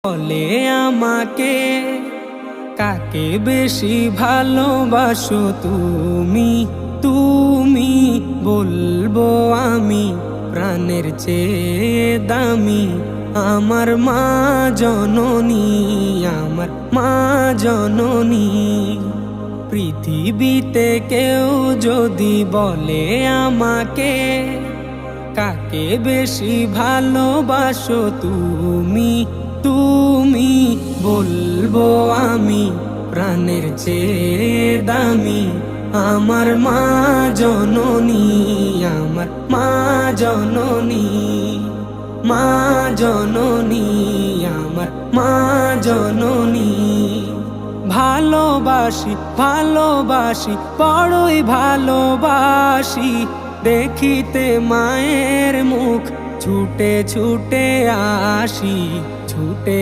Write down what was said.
বলে আমাকে কাকে বেশি ভালোবাসো তুমি, তুমি বলবো আমি প্রাণের চেয়ে দামি আমার মা জননী, আমার মা জননী। পৃথিবীতে কেউ যদি বলে আমাকে কাকে বেশি ভালোবাসো তুমি, তুমি বলবো আমি প্রাণের চেয়ে দামি আমার মা জননী, আমার মা জননী, মা জননী, আমার মা জননী। ভালোবাসি ভালোবাসি বড়ই ভালোবাসি, দেখিতে মায়ের মুখ ছুটে ছুটে আসি, ছুটে